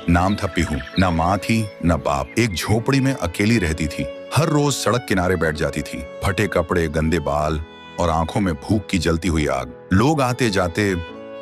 नाम था पीहू। ना माँ थी ना बाप। एक झोपड़ी में अकेली रहती थी। हर रोज सड़क किनारे बैठ जाती थी। फटे कपड़े, गंदे बाल और आंखों में भूख की जलती हुई आग। लोग आते जाते,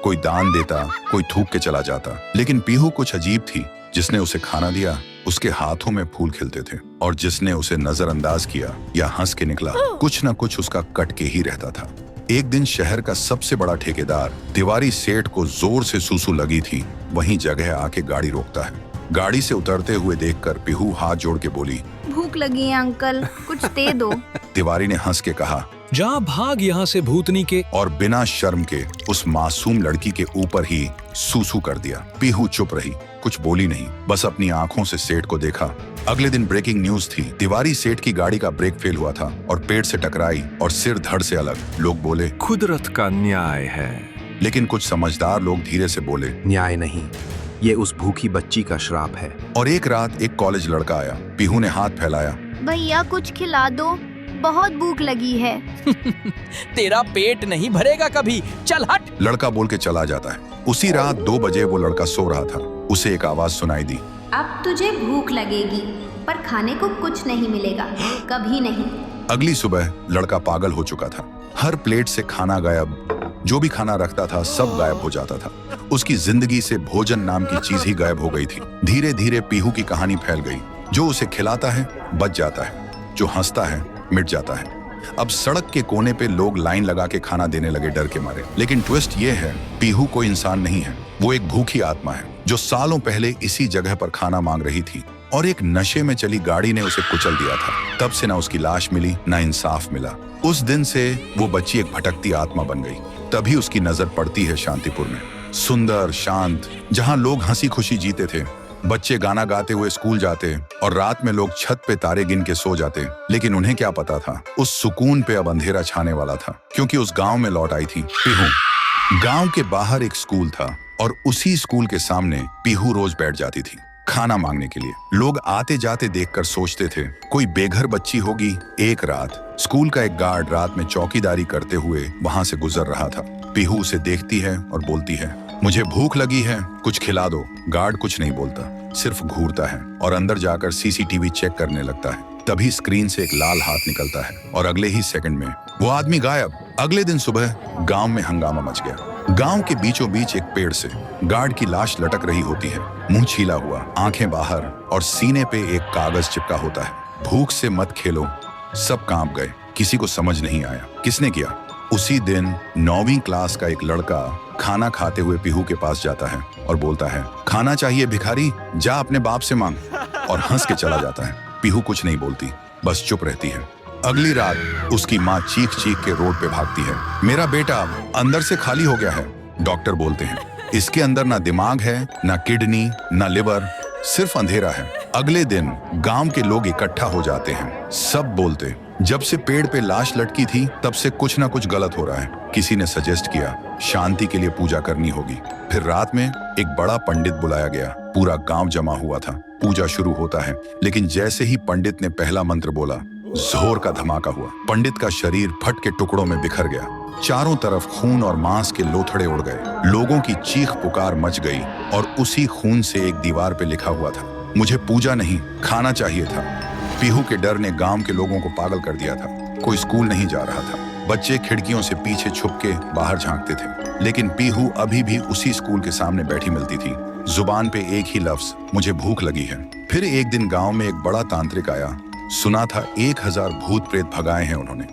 कोई दान देता, कोई थूक के चला जाता, लेकिन पीहू कुछ अजीब थी। जिसने उसे खाना दिया उसके हाथों में फूल खिलते थे, और जिसने उसे नजरअंदाज किया या हंस के निकला, कुछ न कुछ उसका कट के ही रहता था। एक दिन शहर का सबसे बड़ा ठेकेदार तिवारी सेठ को जोर से सूसू लगी थी। वहीं जगह आके गाड़ी रोकता है। गाड़ी से उतरते हुए देखकर पीहू हाथ जोड़ के बोली, भूख लगी है अंकल, कुछ दे दो। तिवारी ने हंस के कहा, जा भाग यहाँ से भूतनी के, और बिना शर्म के उस मासूम लड़की के ऊपर ही सूसू कर दिया। पीहू चुप रही, कुछ बोली नहीं, बस अपनी आंखों से सेठ को देखा। अगले दिन ब्रेकिंग न्यूज थी। तिवारी सेठ की गाड़ी का ब्रेक फेल हुआ था और पेड़ से टकराई और सिर धड़ से अलग। लोग बोले, कुदरत का न्याय है। लेकिन कुछ समझदार लोग धीरे से बोले, न्याय नहीं, ये उस भूखी बच्ची का श्राप है। और एक रात एक कॉलेज लड़का आया। पीहू ने हाथ फैलाया, भैया कुछ खिला दो, बहुत भूख लगी है। तेरा पेट नहीं भरेगा कभी, चल हट। लड़का बोल के चला जाता है। उसी रात 2 बजे वो लड़का सो रहा था। उसे एक आवाज सुनाई दी, अब तुझे भूख लगेगी, पर खाने को कुछ नहीं मिलेगा, कभी नहीं। अगली सुबह लड़का पागल हो चुका था। हर प्लेट से खाना गायब। जो भी खाना रखता था सब गायब हो जाता था। उसकी जिंदगी से भोजन नाम की चीज ही गायब हो गई थी। धीरे धीरे पीहू की कहानी फैल गई। जो उसे खिलाता है बच जाता है, जो हंसता है मिट जाता है। अब सड़क के कोने पे लोग लाइन लगा के खाना देने लगे डर के मारे। लेकिन ट्विस्ट ये है, पीहू कोई इंसान नहीं है, वो एक भूखी आत्मा है जो सालों पहले इसी जगह पर खाना मांग रही थी, और एक नशे में चली गाड़ी ने उसे कुचल दिया था। तब से ना उसकी लाश मिली ना इंसाफ मिला। उस दिन से वो बच्ची एक भटकती आत्मा बन गई। तभी उसकी नजर पड़ती है शांतिपुर में, सुंदर शांत, जहाँ लोग हंसी खुशी जीते थे, बच्चे गाना गाते हुए स्कूल जाते और रात में लोग छत पे तारे गिन के सो जाते। लेकिन उन्हें क्या पता था, उस सुकून पे अब अंधेरा छाने वाला था, क्योंकि उस गांव में लौट आई थी पीहू। गांव के बाहर एक स्कूल था और उसी स्कूल के सामने पीहू रोज बैठ जाती थी खाना मांगने के लिए। लोग आते जाते देखकर सोचते थे कोई बेघर बच्ची होगी। एक रात स्कूल का एक गार्ड रात में चौकीदारी करते हुए वहां से गुजर रहा था। पीहू उसे देखती है और बोलती है, मुझे भूख लगी है, कुछ खिला दो। गार्ड कुछ नहीं बोलता, सिर्फ घूरता है और अंदर जाकर सीसीटीवी चेक करने लगता है। तभी स्क्रीन से एक लाल हाथ निकलता है और अगले ही सेकंड में वो आदमी गायब। अगले दिन सुबह गांव में हंगामा मच गया। गांव के बीचों बीच एक पेड़ से गार्ड की लाश लटक रही होती है, मुंह छीला हुआ, आंखें बाहर, और सीने पे एक कागज चिपका होता है, भूख से मत खेलो। सब कांप गए, किसी को समझ नहीं आया किसने किया। उसी दिन 9वीं क्लास का एक लड़का खाना खाते हुए पीहू के पास जाता है और बोलता है, खाना चाहिए भिखारी, जा अपने बाप से मांग, और हंस के चला जाता है। पीहू कुछ नहीं बोलती, बस चुप रहती है। अगली रात उसकी माँ चीख चीख के रोड पे भागती है, मेरा बेटा अंदर से खाली हो गया है। डॉक्टर बोलते हैं, इसके अंदर ना दिमाग है, ना किडनी, ना लिवर, सिर्फ अंधेरा है। अगले दिन गांव के लोग इकट्ठा हो जाते हैं। सब बोलते, जब से पेड़ पे लाश लटकी थी तब से कुछ ना कुछ गलत हो रहा है। किसी ने सजेस्ट किया शांति के लिए पूजा करनी होगी। फिर रात में एक बड़ा पंडित बुलाया गया। पूरा गांव जमा हुआ था। पूजा शुरू होता है, लेकिन जैसे ही पंडित ने पहला मंत्र बोला, जोर का धमाका हुआ। पंडित का शरीर फट के टुकड़ों में बिखर गया। चारों तरफ खून और मांस के लोथड़े उड़ गए। लोगों की चीख पुकार मच गई और उसी खून से एक दीवार पे लिखा हुआ था, मुझे पूजा नहीं खाना चाहिए था। पीहू के डर ने गांव के लोगों को पागल कर दिया था। कोई स्कूल नहीं जा रहा था। बच्चे खिड़कियों से पीछे छुप के बाहर झांकते थे। लेकिन पीहू अभी भी उसी स्कूल के सामने बैठी मिलती थी, जुबान पे एक ही लफ्ज, मुझे भूख लगी है। फिर एक दिन गांव में एक बड़ा तांत्रिक आया। सुना था 1000 भूत प्रेत भगाए हैं उन्होंने।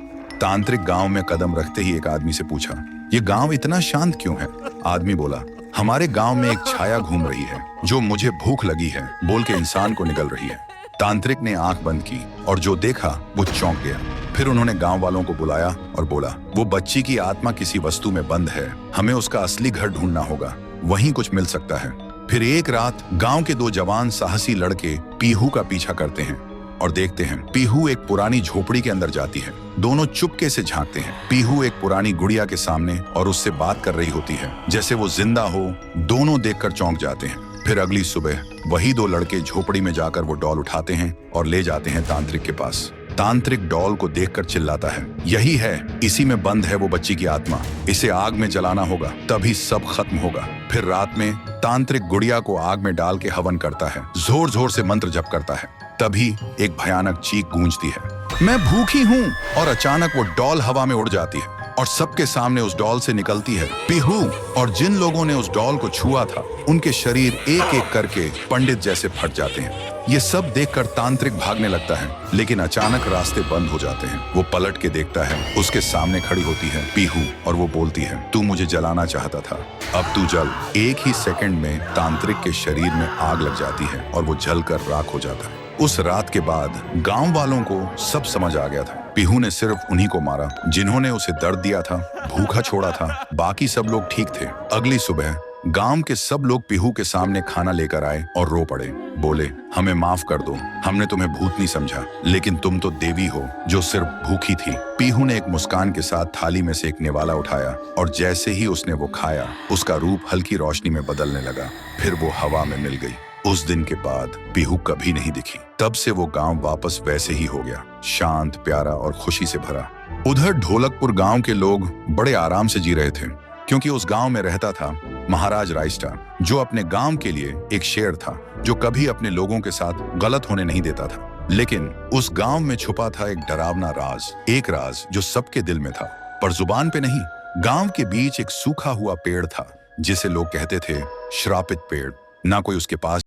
तांत्रिक गांव में कदम रखते ही एक आदमी से पूछा, ये गांव इतना शांत क्यों है? आदमी बोला, हमारे गांव में एक छाया घूम रही है जो मुझे भूख लगी है बोल के इंसान को निगल रही है। तांत्रिक ने आंख बंद की और जो देखा वो चौंक गया। फिर उन्होंने गांव वालों को बुलाया और बोला, वो बच्ची की आत्मा किसी वस्तु में बंद है, हमें उसका असली घर ढूंढना होगा, वहीं कुछ मिल सकता है। फिर एक रात गांव के 2 जवान साहसी लड़के पीहू का पीछा करते हैं और देखते हैं पीहू एक पुरानी झोपड़ी के अंदर जाती है। दोनों चुपके से झांकते हैं। पीहू एक पुरानी गुड़िया के सामने और उससे बात कर रही होती है जैसे वो जिंदा हो। दोनों देखकर चौंक जाते हैं। फिर अगली सुबह वही 2 लड़के झोपड़ी में जाकर वो डॉल उठाते हैं और ले जाते हैं तांत्रिक के पास। तांत्रिक डॉल को देखकर चिल्लाता है, यही है, इसी में बंद है वो बच्ची की आत्मा, इसे आग में जलाना होगा, तभी सब खत्म होगा। फिर रात में तांत्रिक गुड़िया को आग में डाल के हवन करता है, जोर जोर से मंत्र जप करता है। तभी एक भयानक चीख गूंजती है, मैं भूखी हूँ। और अचानक वो डॉल हवा में उड़ जाती है और सबके सामने उस डॉल से निकलती है पीहू। और जिन लोगों ने उस डॉल को छुआ था उनके शरीर एक एक करके पंडित जैसे फट जाते हैं। ये सब देखकर तांत्रिक भागने लगता है, लेकिन अचानक रास्ते बंद हो जाते हैं। वो पलट के देखता है, उसके सामने खड़ी होती है पीहू और वो बोलती है, तू मुझे जलाना चाहता था, अब तू जल। एक ही सेकंड में तांत्रिक के शरीर में आग लग जाती है और वो जलकर राख हो जाता है। उस रात के बाद गांव वालों को सब समझ आ गया था। पीहू ने सिर्फ उन्हीं को मारा जिन्होंने उसे दर्द दिया था, भूखा छोड़ा था। बाकी सब लोग ठीक थे। अगली सुबह गांव के सब लोग पीहू के सामने खाना लेकर आए और रो पड़े। बोले, हमें माफ कर दो, हमने तुम्हें भूतनी समझा, लेकिन तुम तो देवी हो जो सिर्फ भूखी थी। पीहू ने एक मुस्कान के साथ थाली में से एक निवाला उठाया और जैसे ही उसने वो खाया, उसका रूप हल्की रोशनी में बदलने लगा, फिर वो हवा में मिल गई। उस दिन के बाद पीहू कभी नहीं दिखी। तब से वो गांव वापस वैसे ही हो गया, शांत, प्यारा और खुशी से भरा। उधर ढोलकपुर गांव के लोग बड़े आराम से जी रहे थे, क्योंकि उस गांव में रहता था महाराज राइस्टार, जो अपने गांव के लिए एक शेर था, जो कभी अपने लोगों के साथ गलत होने नहीं देता था। लेकिन उस गांव में छुपा था एक डरावना राज, एक राज जो सबके दिल में था, पर जुबान पे नहीं। गांव के बीच एक सूखा हुआ पेड़ था, जिसे लोग कहते थे श्रापित पेड़। ना कोई उसके पास